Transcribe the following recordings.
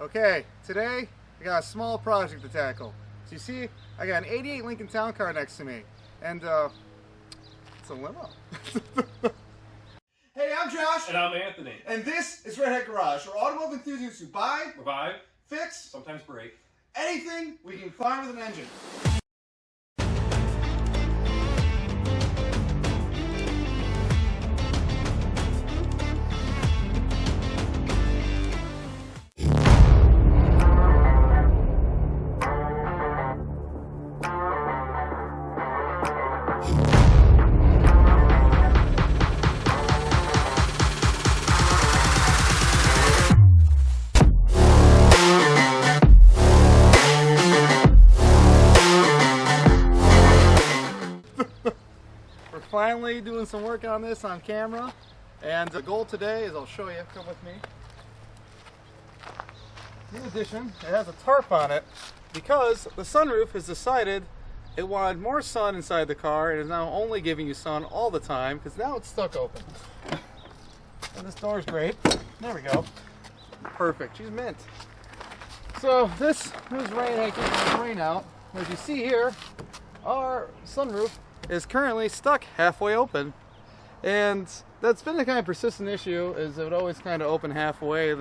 Okay, today I got a small project to tackle. So you see, I got an '88 Lincoln Town Car next to me, and it's a limo. Hey, I'm Josh. And I'm Anthony. And this is Redhead Garage, where automotive enthusiasts who buy, Revive, fix, sometimes break, anything we can find with an engine. We're finally doing some work on this on camera, and the goal today is, I'll show you, come with me. In addition, it has a tarp on it because the sunroof has decided it wanted more sun inside the car and is now only giving you sun all the time because now it's stuck open. And this door is great. There we go. Perfect. She's mint. So this is rain. I keep the rain out. As you see here, our sunroof is currently stuck halfway open, and that's been a kind of persistent issue. Is it would always kind of open halfway,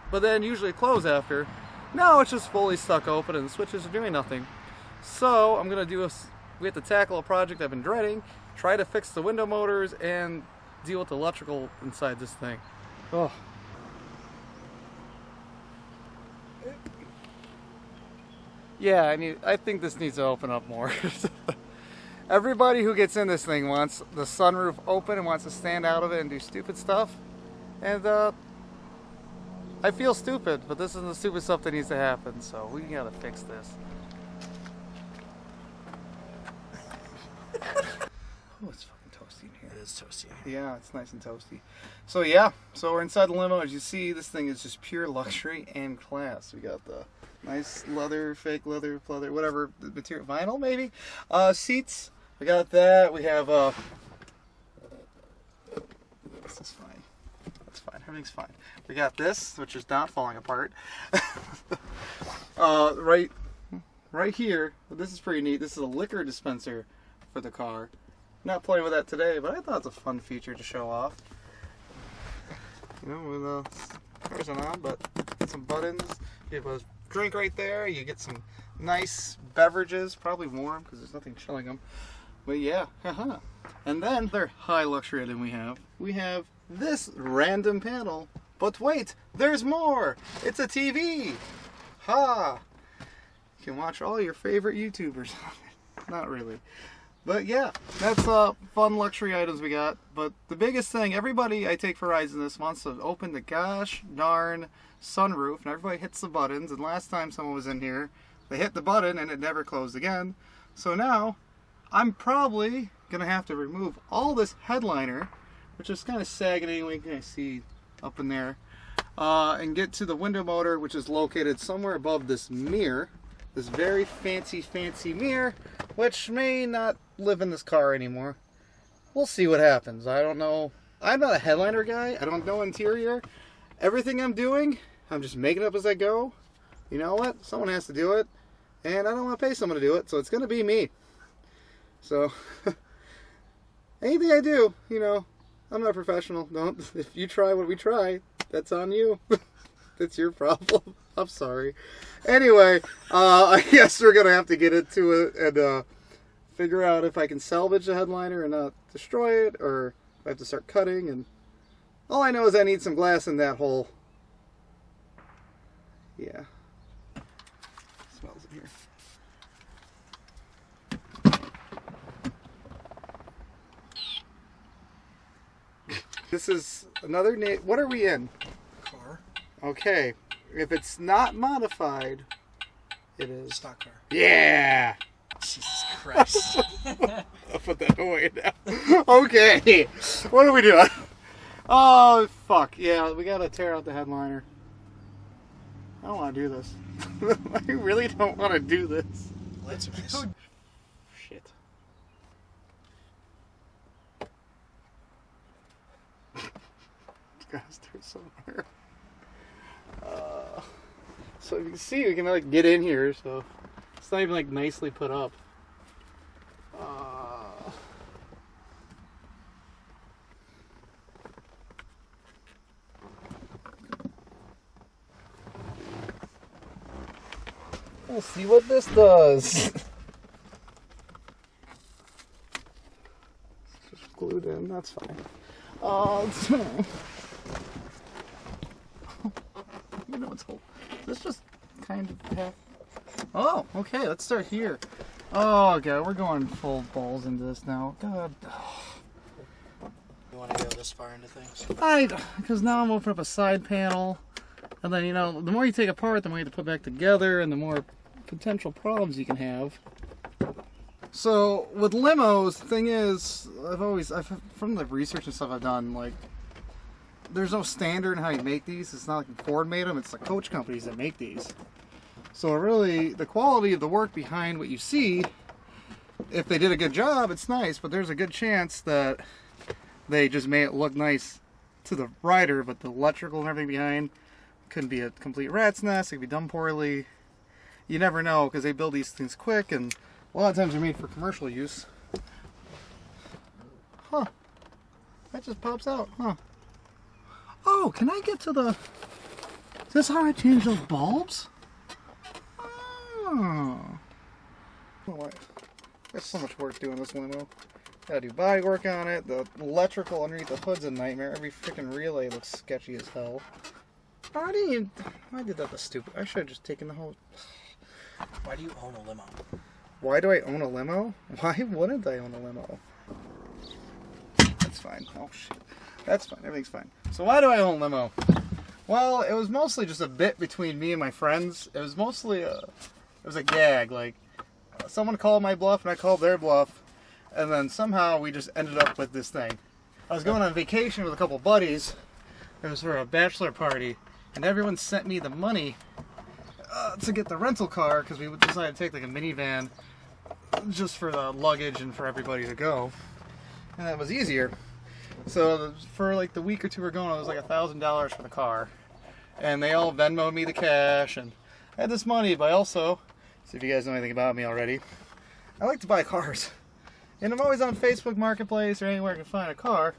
but then usually close after. Now it's just fully stuck open, and the switches are doing nothing. So I'm gonna we have to tackle a project I've been dreading, try to fix the window motors and deal with the electrical inside this thing. Oh. Yeah, I think this needs to open up more. Everybody who gets in this thing wants the sunroof open and wants to stand out of it and do stupid stuff. And I feel stupid, but this is the stupid stuff that needs to happen, so we gotta fix this. Oh, it's fucking toasty in here. It is toasty. Yeah, it's nice and toasty. So yeah, so we're inside the limo. As you see, this thing is just pure luxury and class. We got the nice leather, fake leather, whatever material, vinyl maybe. Seats. We got that. We have this is fine. That's fine. Everything's fine. We got this, which is not falling apart. Right here. This is pretty neat. This is a liquor dispenser for the car. Not playing with that today, but I thought it's a fun feature to show off. You know, with the cars on, but some buttons. You have a drink right there. You get some nice beverages, probably warm because there's nothing chilling them. But yeah, haha. And then the high luxury item we have this random panel. But wait, there's more. It's a TV. Ha! You can watch all your favorite YouTubers on it. Not really. But yeah, that's fun luxury items we got. But the biggest thing, everybody I take for rides in this wants to open the gosh darn sunroof, and everybody hits the buttons. And last time someone was in here, they hit the button and it never closed again. So now I'm probably gonna have to remove all this headliner, which is kind of sagging anyway. You can see up in there, and get to the window motor, which is located somewhere above this mirror. This very fancy mirror, which may not live in this car anymore. We'll see what happens. I don't know. I'm not a headliner guy. I don't know interior. Everything I'm doing, I'm just making up as I go. You know what? Someone has to do it, and I don't want to pay someone to do it, so it's going to be me. So, anything I do, you know, I'm not a professional. Don't. If you try what we try, that's on you. That's your problem. I'm sorry. Anyway, I guess we're going to have to get into it and figure out if I can salvage the headliner and not destroy it, or if I have to start cutting. And all I know is I need some glass in that hole. Yeah. It smells in here. This is another name. What are we in? Car. Okay. If it's not modified, it is Stock car. Yeah. Jesus Christ. I'll put that away now. Okay. What are we doing? Oh, fuck. Yeah, we gotta tear out the headliner. I don't want to do this. I really don't want to do this. Lights are nice. Shit. Gotta start somewhere. So you can see, we can like get in here, so it's not even like nicely put up. We'll see what this does. It's just glued in, that's fine. You know it's whole. This just kind of half. Oh, okay, let's start here. Oh, okay, we're going full balls into this now. God. You want to go this far into things? Because now I'm opening up a side panel. And then, you know, the more you take apart, the more you have to put back together, and the more potential problems you can have. So, with limos, the thing is, from the research and stuff I've done, like, there's no standard in how you make these. It's not like Ford made them, it's the coach companies that make these. So really, the quality of the work behind what you see, if they did a good job, it's nice, but there's a good chance that they just made it look nice to the rider, but the electrical and everything behind couldn't be a complete rat's nest, it could be done poorly. You never know, because they build these things quick, and a lot of times they're made for commercial use. Huh. That just pops out, huh. Oh, can I get to the... Is this how I change those bulbs? Oh. There's so much work doing this limo. Gotta do body work on it. The electrical underneath the hood's a nightmare. Every freaking relay looks sketchy as hell. I did that the stupid. I should have just taken the whole... Why do you own a limo? Why do I own a limo? Why wouldn't I own a limo? That's fine. Oh shit. That's fine. Everything's fine. So why do I own a limo? Well, it was mostly just a bit between me and my friends. It was mostly it was a gag. Like, someone called my bluff and I called their bluff. And then somehow we just ended up with this thing. I was going on vacation with a couple buddies. It was for a bachelor party. And everyone sent me the money to get the rental car, because we decided to take like a minivan just for the luggage and for everybody to go, and that was easier. So for like the week or two we're going, it was like $1,000 for the car, and they all Venmo'd me the cash, and I had this money. But also, so if you guys know anything about me already, I like to buy cars, and I'm always on Facebook Marketplace or anywhere I can find a car.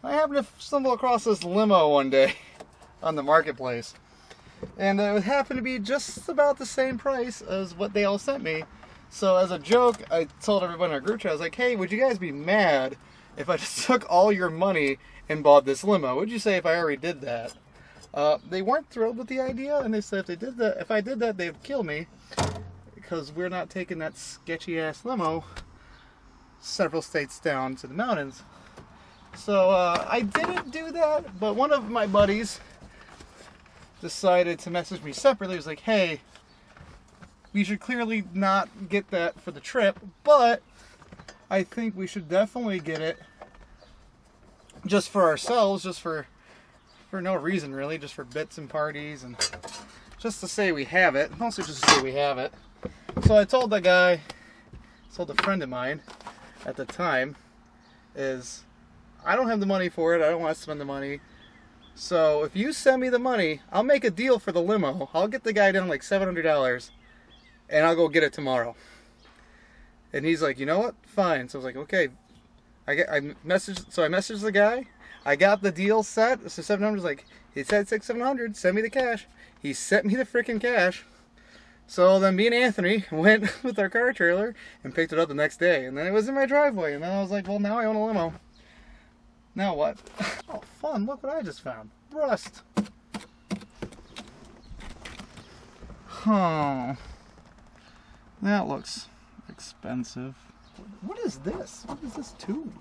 I happened to stumble across this limo one day on the marketplace. And it happened to be just about the same price as what they all sent me. So as a joke, I told everyone in our group chat, I was like, hey, would you guys be mad if I just took all your money and bought this limo? What'd you say if I already did that? They weren't thrilled with the idea, and they said if I did that, they'd kill me, because we're not taking that sketchy ass limo several states down to the mountains. So I didn't do that, but one of my buddies decided to message me separately. He was like, hey, we should clearly not get that for the trip, but I think we should definitely get it just for ourselves, just for no reason really, just for bits and parties, and just to say we have it, mostly just to say we have it. So I told the guy, told a friend of mine at the time, is I don't have the money for it, I don't want to spend the money. So if you send me the money, I'll make a deal for the limo. I'll get the guy down like $700, and I'll go get it tomorrow. And he's like, you know what? Fine. So I was like, okay. I messaged the guy. I got the deal set. So 700 like, he said 700. Send me the cash. He sent me the freaking cash. So then me and Anthony went with our car trailer and picked it up the next day. And then it was in my driveway. And then I was like, well, now I own a limo. Now what? Oh, fun. Look what I just found. Rust. Huh. That looks expensive. What is this? What is this tube?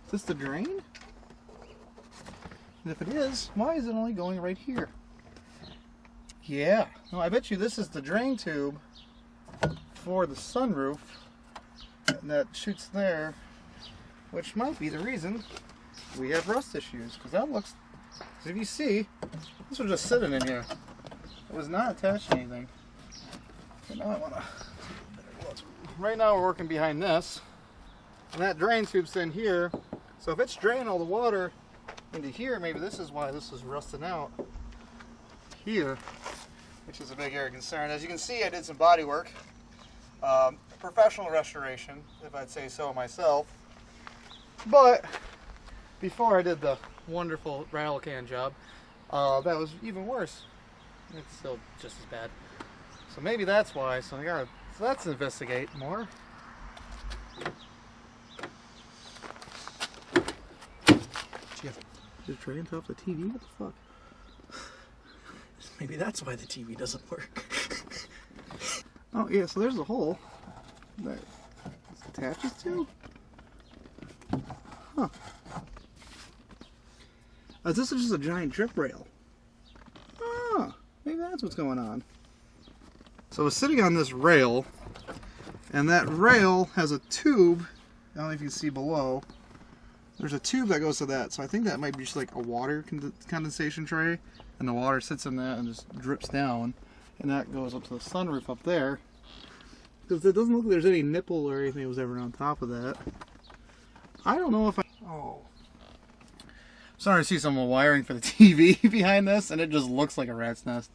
Is this the drain? And if it is, why is it only going right here? Yeah. No, I bet you this is the drain tube for the sunroof. And that shoots there. Which might be the reason we have rust issues. Because that looks... If you see, this was just sitting in here. It was not attached to anything. But now I want to... Right now we're working behind this. And that drain tube's in here. So if it's draining all the water into here, maybe this is why this is rusting out here. which is a big area of concern. As you can see, I did some body work. Professional restoration, if I'd say so myself. But before I did the wonderful rattle can job, that was even worse. It's still just as bad. So maybe that's why. So let's investigate more. Just trying to off the TV? What the fuck? Maybe that's why the TV doesn't work. Oh yeah, so there's a hole that this attaches to. Huh. This is just a giant drip rail. Ah, maybe that's what's going on. So it's sitting on this rail, and that rail has a tube. I don't know if you can see below. There's a tube that goes to that, so I think that might be just like a water condensation tray, and the water sits in that and just drips down, and that goes up to the sunroof up there. Because it doesn't look like there's any nipple or anything that was ever on top of that. I don't know if oh. I'm starting to see some wiring for the TV behind this, and it just looks like a rat's nest.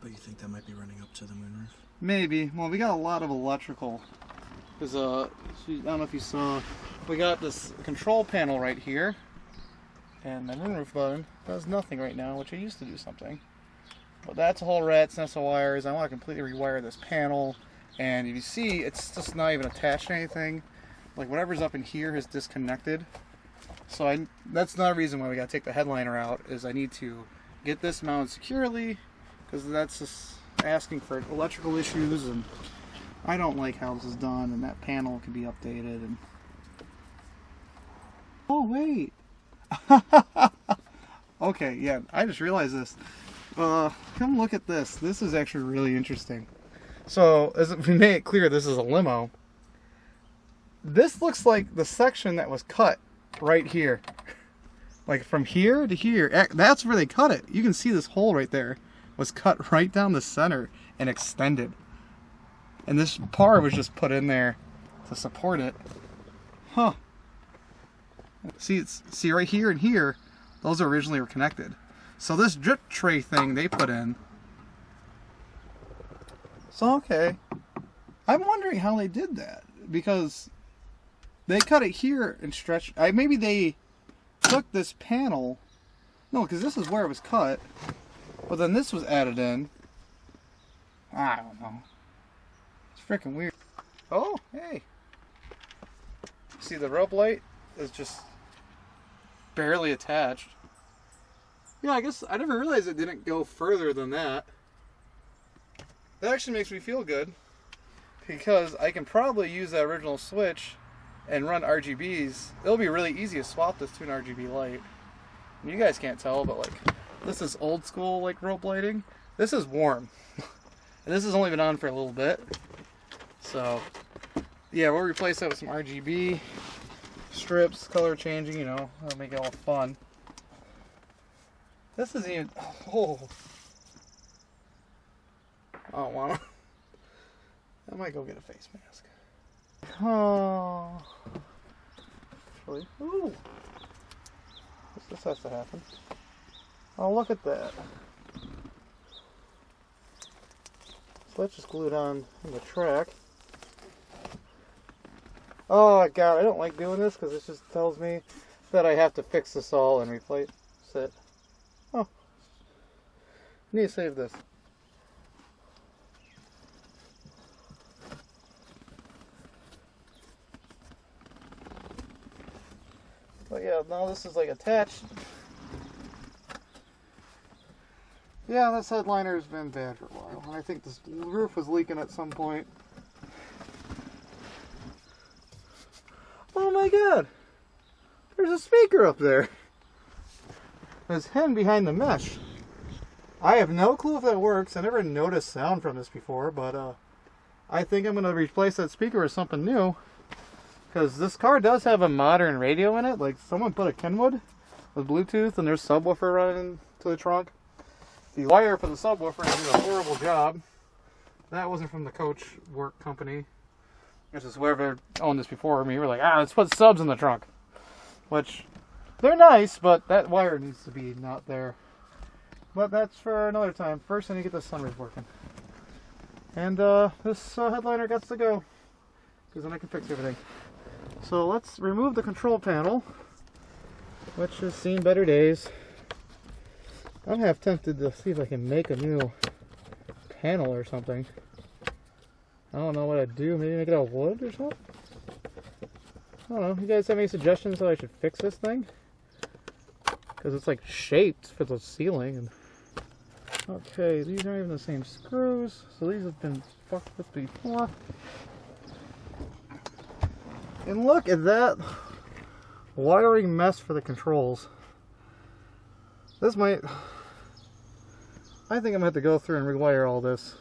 But you think that might be running up to the moonroof? Maybe. Well, we got a lot of electrical. Because, I don't know if you saw, we got this control panel right here, and the moonroof button does nothing right now, which it used to do something. But that's a whole rat's nest of wires. I want to completely rewire this panel, and if you see, it's just not even attached to anything. Like, whatever's up in here is disconnected. So that's another reason why we got to take the headliner out, is I need to get this mounted securely, because that's just asking for electrical issues, and I don't like how this is done, and that panel can be updated. And oh wait, okay, yeah, I just realized this. Come look at this. This is actually really interesting. So as we made it clear, this is a limo. This looks like the section that was cut right here, like from here to here. That's where they cut it. You can see this hole right there was cut right down the center and extended. And this part was just put in there to support it. Huh. See right here and here, those originally were connected. So this drip tray thing they put in. So okay. I'm wondering how they did that. Because they cut it here and stretched. Maybe they took this panel. No, because this is where it was cut. But then this was added in. I don't know. Freaking weird. Oh, hey. See, the rope light is just barely attached. Yeah, I guess I never realized it didn't go further than that. That actually makes me feel good, because I can probably use that original switch and run RGBs. It'll be really easy to swap this to an RGB light. And you guys can't tell, but like, this is old school like rope lighting. This is warm. And this has only been on for a little bit. So, yeah, we'll replace that with some RGB strips, color changing, you know, that'll make it all fun. This isn't even, oh. I don't want to. I might go get a face mask. Oh. Actually, ooh. This has to happen. Oh, look at that. So let's just glue it on the track. Oh god, I don't like doing this because it just tells me that I have to fix this all and replace it. Oh. I need to save this. But yeah, now this is like attached. Yeah, this headliner's been bad for a while. And I think this roof was leaking at some point. Oh my god! There's a speaker up there! There's hidden behind the mesh. I have no clue if that works. I never noticed sound from this before, but I think I'm going to replace that speaker with something new. Because this car does have a modern radio in it. Like, someone put a Kenwood with Bluetooth and there's a subwoofer running to the trunk. The wire for the subwoofer did a horrible job. That wasn't from the coach work company. It's just whoever owned this before me. We were like, let's put subs in the trunk. Which, They're nice, but that wire needs to be not there. But that's for another time. First, I need to get the sunroof working. And this headliner gets to go, because then I can fix everything. So let's remove the control panel, which has seen better days. I'm half tempted to see if I can make a new panel or something. I don't know what I'd do. Maybe make it out of wood or something? I don't know. You guys have any suggestions how I should fix this thing? Because it's like shaped for the ceiling. And okay, these aren't even the same screws, so these have been fucked with before. And look at that wiring mess for the controls. This might... I think I'm going to have to go through and rewire all this.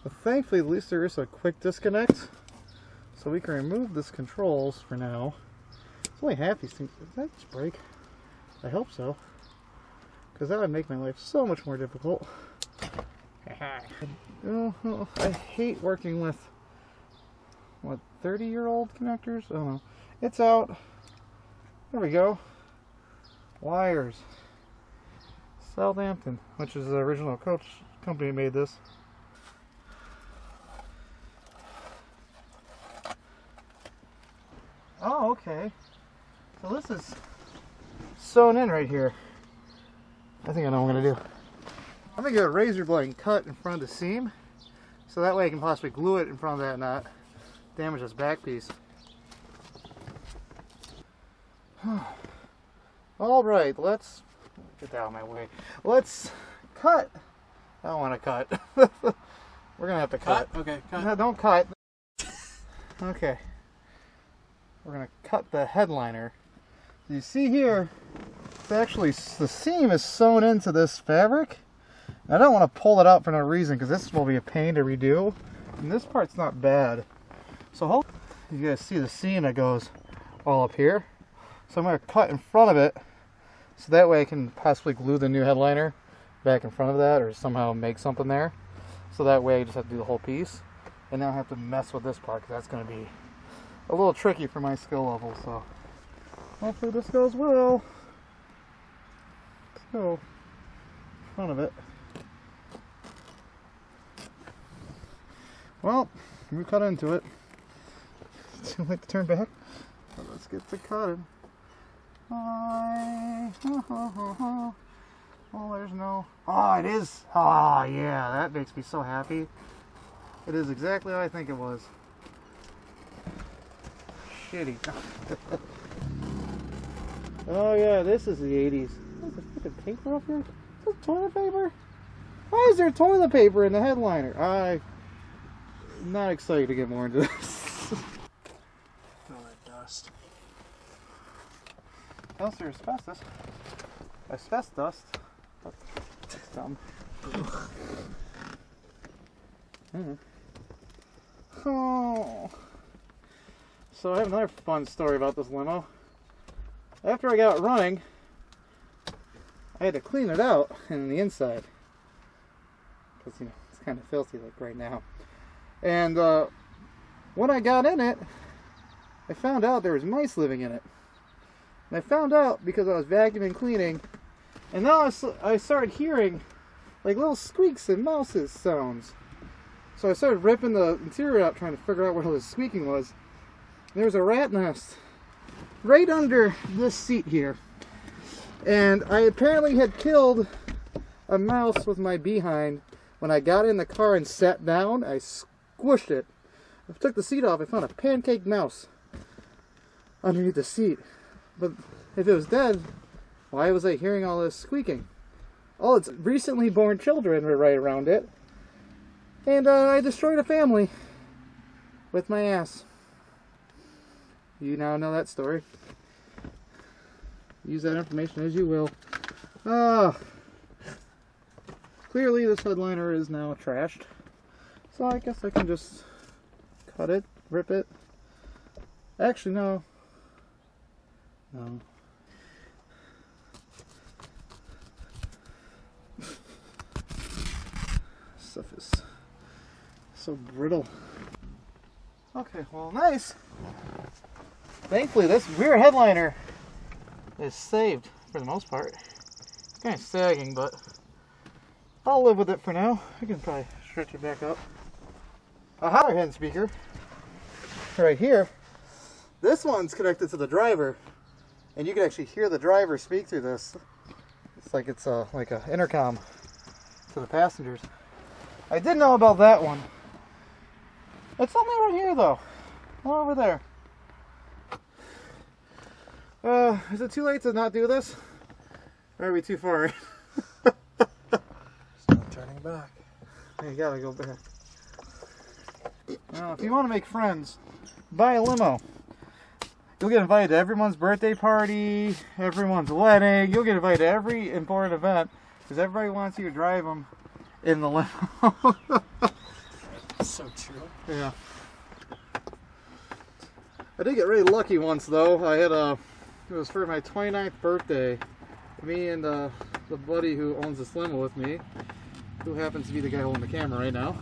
But thankfully, at least there is a quick disconnect. So we can remove this controls for now. It's only half these things. Did that just break? I hope so. Because that would make my life so much more difficult. I hate working with, what, 30-year-old connectors? I don't know. It's out. There we go. Wires. Southampton, which is the original coach company that made this. Oh, okay. So this is sewn in right here. I think I know what I'm going to do. I'm going to get a razor blade and cut in front of the seam, so that way I can possibly glue it in front of that and not damage this back piece. Alright, let's get that out of my way. Let's cut. I don't want to cut. We're going to have to cut. Okay, cut. No, don't cut. Okay. We're going to cut the headliner. You see here, it's actually, the seam is sewn into this fabric. And I don't want to pull it out for no reason, because this will be a pain to redo. And this part's not bad. So hope you guys see the seam that goes all up here. So I'm going to cut in front of it, so that way I can possibly glue the new headliner back in front of that, or somehow make something there. So that way I just have to do the whole piece. And then I have to mess with this part, because that's going to be a little tricky for my skill level. So hopefully this goes well. Let's go in front of it. Well, we cut into it. It's too late to turn back. So let's get to cutting. Oh, there's no... Oh, it is. Oh, yeah, that makes me so happy. It is exactly how I think it was. Shitty. Oh, yeah, this is the 80s. There's a freaking paper up here? Is this toilet paper? Why is there toilet paper in the headliner? I'm not excited to get more into this. All that dust. Unless there's asbestos. Asbestos. Dumb. Oh. So I have another fun story about this limo. After I got running, I had to clean it out in the inside. Because, you know, it's kind of filthy like right now. And when I got in it, I found out there was mice living in it. And I found out because I was vacuuming cleaning, and now I started hearing like little squeaks and mouses sounds. So I started ripping the interior out trying to figure out where all this squeaking was. And there was a rat nest right under this seat here. And I apparently had killed a mouse with my behind. When I got in the car and sat down, I squished it. I took the seat off, I found a pancake mouse underneath the seat. But if it was dead, why was I hearing all this squeaking? Oh, its recently born children were right around it. And I destroyed a family with my ass. You now know that story. Use that information as you will. Clearly this headliner is now trashed. So I guess I can just cut it, rip it. Actually, no. No. Stuff is so brittle. Okay, well, nice. Thankfully, this rear headliner is saved for the most part. It's kind of sagging, but I'll live with it for now. I can probably stretch it back up. A higher hand speaker right here. This one's connected to the driver, and you can actually hear the driver speak through this. It's like it's like an intercom to the passengers. I did know about that one. It's only right here though. Over there. Is it too late to not do this? Or are we too far? Start turning back. You gotta go back. Now, if you want to make friends, buy a limo. You'll get invited to everyone's birthday party, everyone's wedding. You'll get invited to every important event because everybody wants you to drive them in the limo. So true. Yeah. I did get really lucky once though. I had it was for my 29th birthday. Me and the buddy who owns this limo with me, who happens to be the guy holding the camera right now.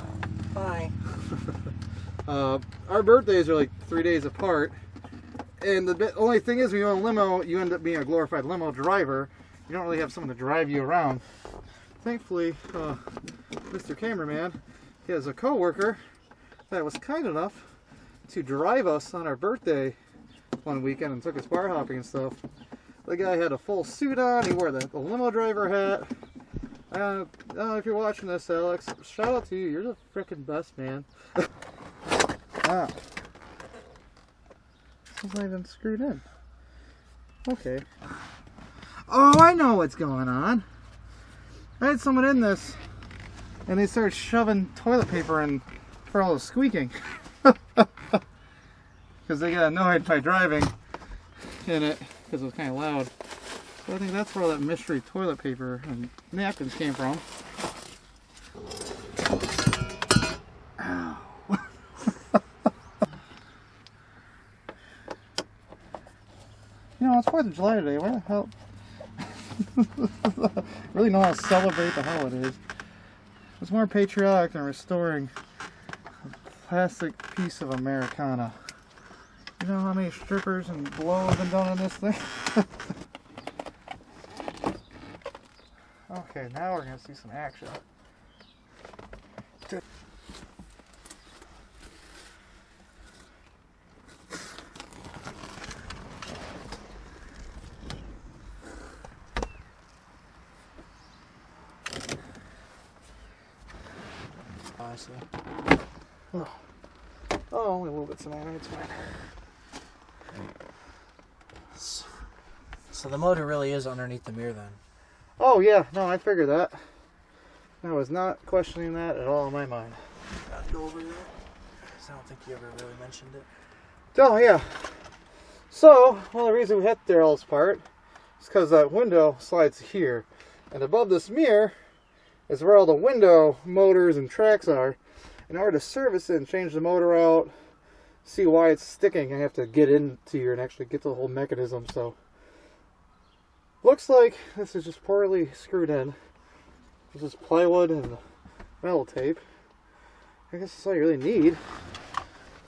Hi. Our birthdays are like 3 days apart. And the only thing is, when you own a limo, you end up being a glorified limo driver. You don't really have someone to drive you around. Thankfully, Mr. Cameraman, he has a co-worker that was kind enough to drive us on our birthday one weekend and took us bar hopping and stuff. The guy had a full suit on. He wore the limo driver hat. If you're watching this, Alex, shout out to you. You're the freaking best, man. Ah. It's not even screwed in. Okay. Oh, I know what's going on. I had someone in this, and they started shoving toilet paper in for all the squeaking. Because they got annoyed by driving in it, because it was kind of loud. So I think that's where all that mystery toilet paper and napkins came from. Ow. You know, it's 4th of July today. Where the hell? Really know how to celebrate the holidays. It's more patriotic than restoring a plastic piece of Americana. You know how many strippers and blow have been done on this thing? Okay, now we're going to see some action. Honestly. Oh, only a little bit tonight. It's fine. So the motor really is underneath the mirror then? Oh yeah, no, I figured that. I was not questioning that at all in my mind. Gotta go over there. I don't think you ever really mentioned it. Oh yeah. So, one of the reasons we had to tear all this apart is because that window slides here. And above this mirror is where all the window motors and tracks are. In order to service it and change the motor out, see why it's sticking, I have to get into here and actually get to the whole mechanism. So, looks like this is just poorly screwed in. It's just plywood and metal tape. I guess that's all you really need.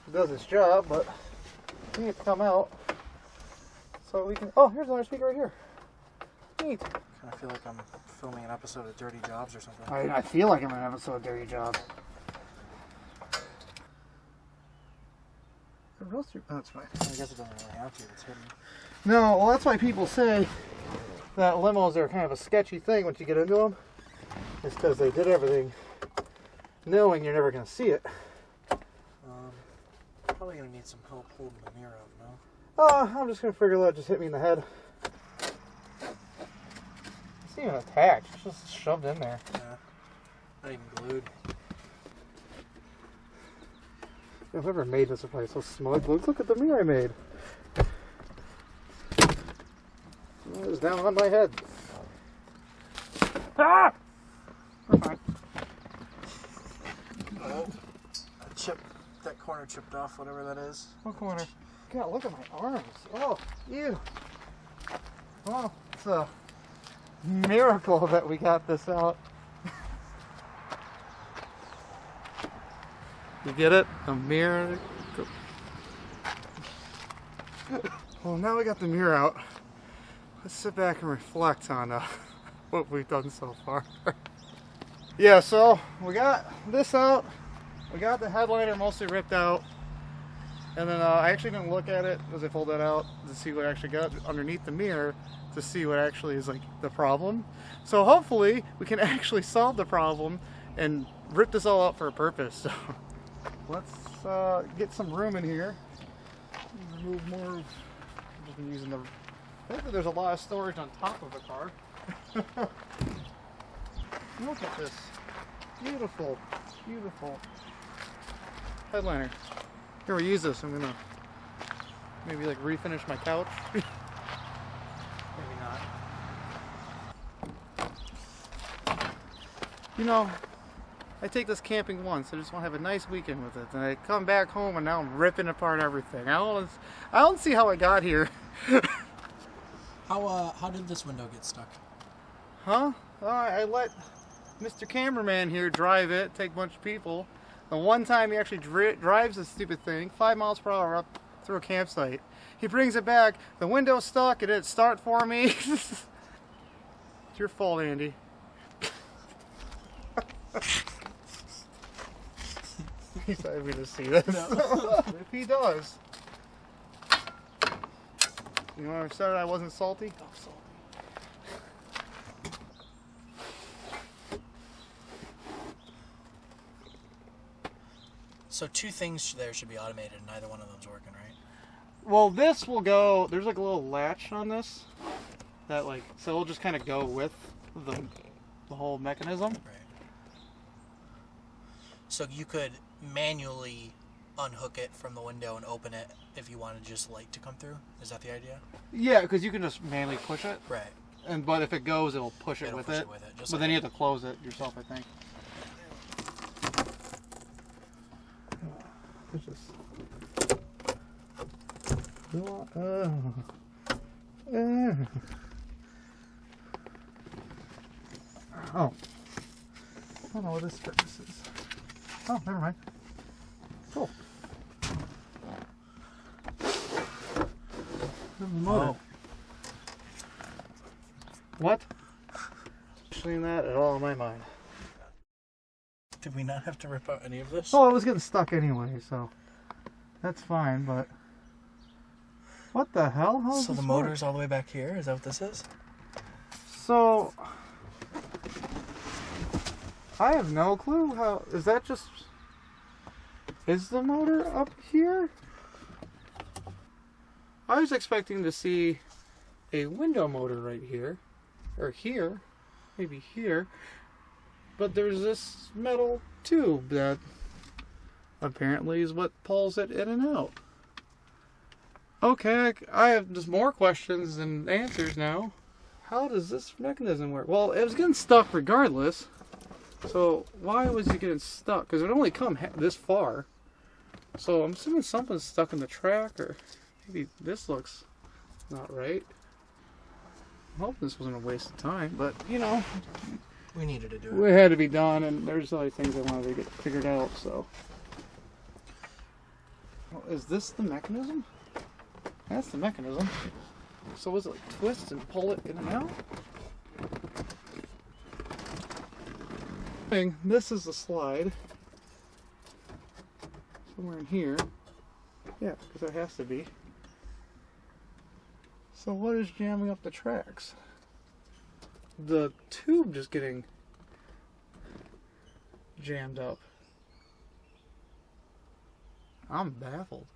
It does its job, but it needs to come out. So we can. Oh, here's another speaker right here. Neat. I feel like I'm filming an episode of Dirty Jobs or something. I feel like I'm in an episode of Dirty Jobs. Oh, that's fine. I guess it doesn't really have to. It's hidden. No, well, that's why people say that limos are kind of a sketchy thing once you get into them. It's because they did everything knowing you're never going to see it. Probably going to need some help holding the mirror up, no? I'm just going to figure that just hit me in the head. It's not even attached. It's just shoved in there. Yeah. Not even glued. Whoever made this is probably so smug. Look at the mirror I made. It was down on my head. Ah! We're fine. Oh, that corner chipped off, whatever that is. What corner? God, look at my arms. Oh, ew. Well, it's a miracle that we got this out. You get it? A mirror. Well, now we got the mirror out. let's sit back and reflect on what we've done so far. Yeah, so we got this out. We got the headliner mostly ripped out. And then I actually didn't look at it as I pulled that out to see what I actually got underneath the mirror to see what actually is like the problem. So hopefully we can actually solve the problem and rip this all out for a purpose. So let's get some room in here. Remove more. I've just been using the. Hopefully there's a lot of storage on top of the car. Look at this. Beautiful, beautiful headliner. Here, we'll use this. I'm gonna maybe like refinish my couch. Maybe not. You know, I take this camping once. I just want to have a nice weekend with it. And I come back home and now I'm ripping apart everything. I don't see how I got here. How did this window get stuck? Huh? I let Mr. Cameraman here drive it, take a bunch of people. The one time he actually drives this stupid thing 5 miles per hour up through a campsite. He brings it back, the window's stuck, it didn't start for me. It's your fault, Andy. He's not even gonna see this. No. If he does. You know when I said I wasn't salty? I'm salty. So 2 things there should be automated, and neither one of them's working, right? Well, this will go. There's like a little latch on this that like, so it'll just kind of go with the whole mechanism. Right. So you could manually unhook it from the window and open it if you wanted just light to come through. Is that the idea? Yeah, because you can just manually push it. Right. But if it goes, it'll push it with it. Just but then you have to close it yourself, I think. It's just. Oh. I don't know what this is. Oh, never mind. Cool. Oh. What? Actually, that at all in my mind. Did we not have to rip out any of this? Oh, it was getting stuck anyway, so that's fine, but what the hell? How so the motor's all the way back here? Is that what this is? So I have no clue how. Is that just. Is the motor up here? I was expecting to see a window motor right here. Or here. Maybe here. But there's this metal tube that apparently is what pulls it in and out. Okay, I have just more questions than answers now. How does this mechanism work? Well, it was getting stuck regardless. So why was it getting stuck? Because it would only come this far. So I'm assuming something's stuck in the track, or maybe this looks not right. I hope this wasn't a waste of time, but you know. We needed to do it. It had to be done, and there's other things I wanted to get figured out, so. Well, is this the mechanism? That's the mechanism. So was it like twist and pull it in and out? This is the slide. Somewhere in here. Yeah, because there has to be. So what is jamming up the tracks? The tube just getting jammed up. I'm baffled.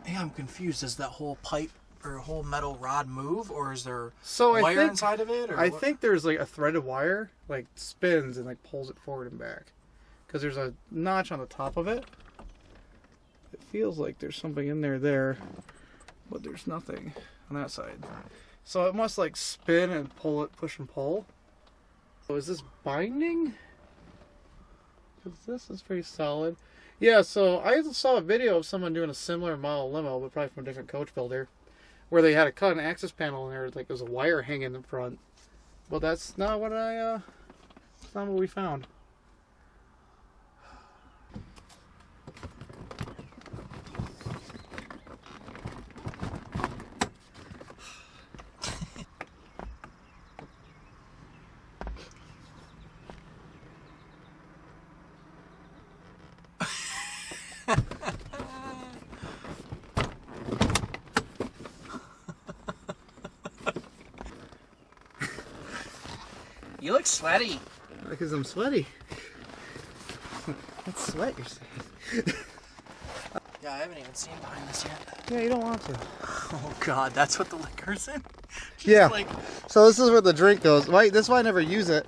Yeah, I'm confused. Does that whole pipe or whole metal rod move, or is there wire inside of it? Or I think there's like a threaded wire, like spins and like pulls it forward and back. Because there's a notch on the top of it. It feels like there's something in there, but there's nothing on that side. So it must like spin and pull it, push and pull. So is this binding? Because this is pretty solid. Yeah, so I saw a video of someone doing a similar model limo, but probably from a different coach builder, where they had to cut an access panel in there, like there was a wire hanging in front. But that's not what that's not what we found. You look sweaty. Because I'm sweaty. Let's sweat yourself. Yeah, I haven't even seen behind this yet. Yeah, you don't want to. Oh God, that's what the liquor's in? Just Yeah. Like, So this is where the drink goes. Wait, this is why I never use it.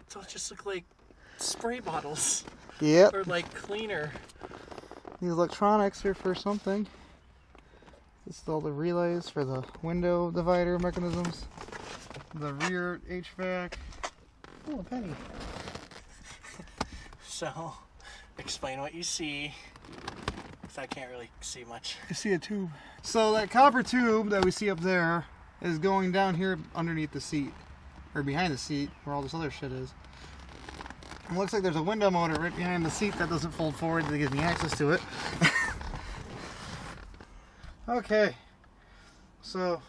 so it just look like spray bottles. Yep. Or like cleaner. These electronics are for something. This is all the relays for the window divider mechanisms. The rear HVAC. Oh, a penny. So, explain what you see. Because I can't really see much. You see a tube. So that copper tube that we see up there is going down here underneath the seat. Or behind the seat, where all this other shit is. It looks like there's a window motor right behind the seat that doesn't fold forward to give me access to it. Okay. So,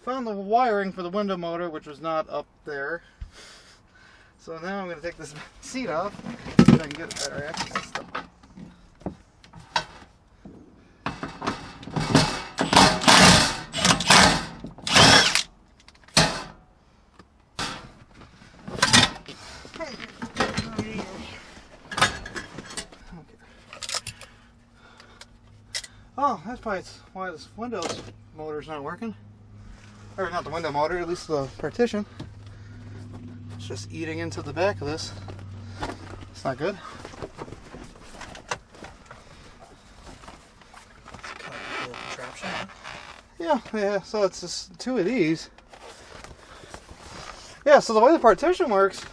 I found the wiring for the window motor, which was not up there. So now I'm going to take this seat off so I can get better access to stuff. Oh, that's probably why this Windows motor's not working. Or not the window motor, at least the partition. It's just eating into the back of this. It's not good. It's kind of a cool contraption, huh? Yeah, so it's just two of these. Yeah, so the way the partition works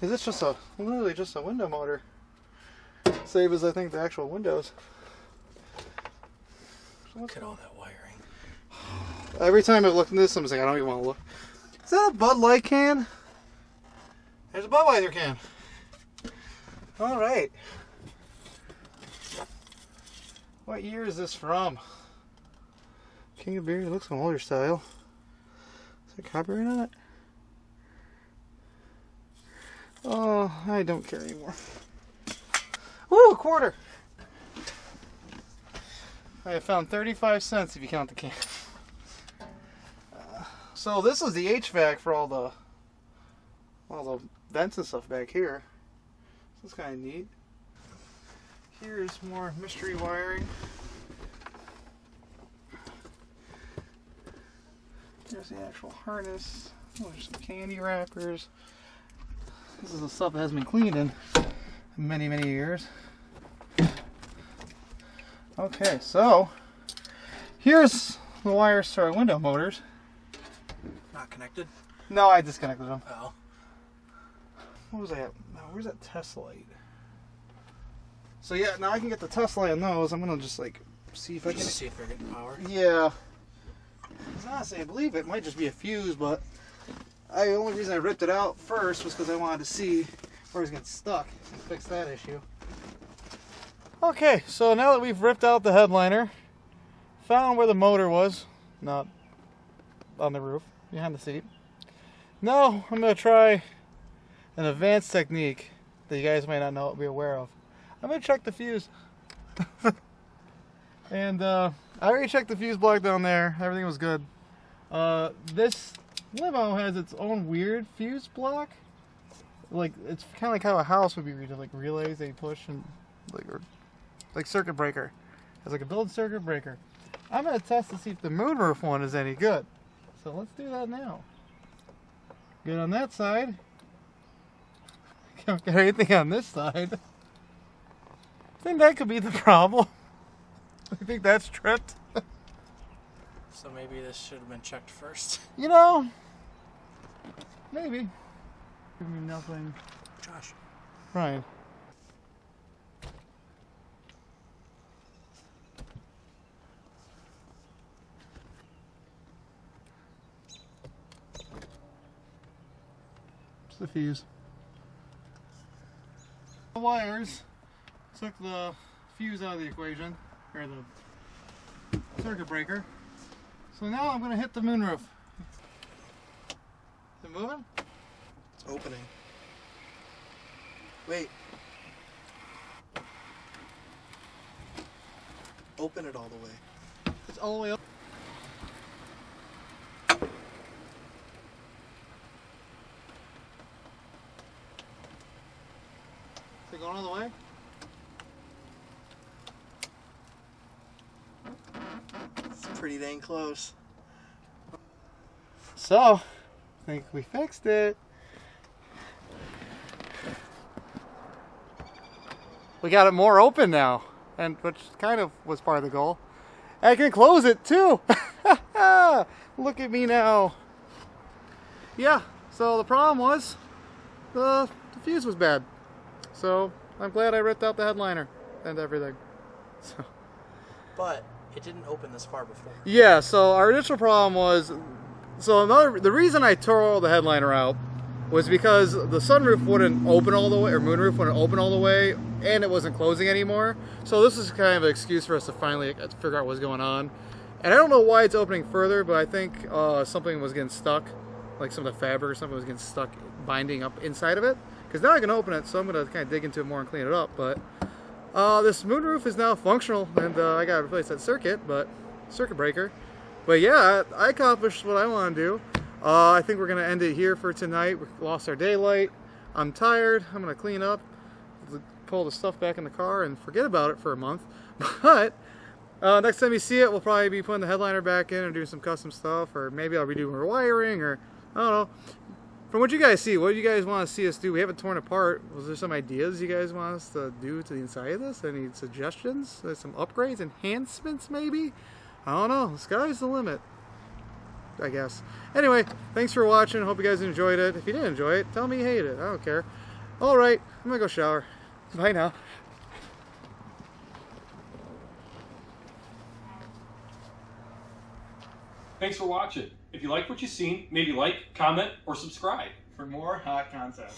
is it's just literally just a window motor. Same as I think the actual windows. Look at all that wiring. Every time I look at this, I'm just like, I don't even want to look. Is that a Bud Light can? There's a Budweiser can. All right. What year is this from? King of Beer. It looks like an older style. Is there copyright on it? Oh, I don't care anymore. Woo, a quarter. I have found 35 cents if you count the can. So this is the HVAC for all the vents and stuff back here. This is kind of neat. Here's more mystery wiring. There's the actual harness. Oh, there's some candy wrappers. This is the stuff that hasn't been cleaned in many, many years. Okay, so here's the wires to our window motors. Not connected? No, I disconnected them. Oh. What was that? Now, where's that test light? So yeah, now I can get the test light on those. I'm gonna just like see if I can see if they're getting power. Yeah. 'Cause honestly, I believe it might just be a fuse, but the only reason I ripped it out first was because I wanted to see where it was getting stuck and fix that issue. Okay, so now that we've ripped out the headliner, found where the motor was, not on the roof, behind the seat. Now I'm going to try an advanced technique that you guys might not know, be aware of. I'm going to check the fuse. And I already checked the fuse block down there. Everything was good. This Limo has its own weird fuse block. Like, it's kind of like how a house would be read, like relays they push and like circuit breaker. It's like a build circuit breaker. I'm going to test to see if the moonroof one is any good. So let's do that now. Good on that side. Can't get anything on this side. I think that could be the problem. I think that's tripped. So maybe this should have been checked first. You know, maybe. Give me nothing. Josh. Ryan. It's the fuse. The wires took the fuse out of the equation, or the circuit breaker. So now I'm going to hit the moonroof. Is it moving? It's opening. Wait. Open it all the way. It's all the way up. going all the way? It's pretty dang close. So, I think we fixed it. We got it more open now, and which kind of was part of the goal. I can close it too. Look at me now. Yeah, so the problem was the fuse was bad. So I'm glad I ripped out the headliner and everything. So. But it didn't open this far before. Yeah, so our initial problem was, the reason I tore the headliner out was because the sunroof wouldn't open all the way, or moonroof wouldn't open all the way, and it wasn't closing anymore. So this is kind of an excuse for us to finally figure out what's going on. And I don't know why it's opening further, but I think something was getting stuck, like some of the fabric or something was getting stuck binding up inside of it. Because now I can open it, so I'm going to kind of dig into it more and clean it up. But this moonroof is now functional, and I got to replace that circuit breaker. But yeah, I accomplished what I want to do. I think we're going to end it here for tonight. We lost our daylight. I'm tired. I'm going to clean up, pull the stuff back in the car, and forget about it for a month. But next time you see it, we'll probably be putting the headliner back in and doing some custom stuff, or maybe I'll be doing rewiring, or I don't know. From what you guys see, what do you guys want to see us do? We haven't torn apart. Was there some ideas you guys want us to do to the inside of this? Any suggestions? There's some upgrades, enhancements maybe? I don't know. The sky's the limit, I guess. Anyway, thanks for watching. Hope you guys enjoyed it. If you didn't enjoy it, tell me you hate it. I don't care. Alright, I'm going to go shower. Bye now. Thanks for watching. If you like what you've seen, maybe like, comment, or subscribe. For more hot content.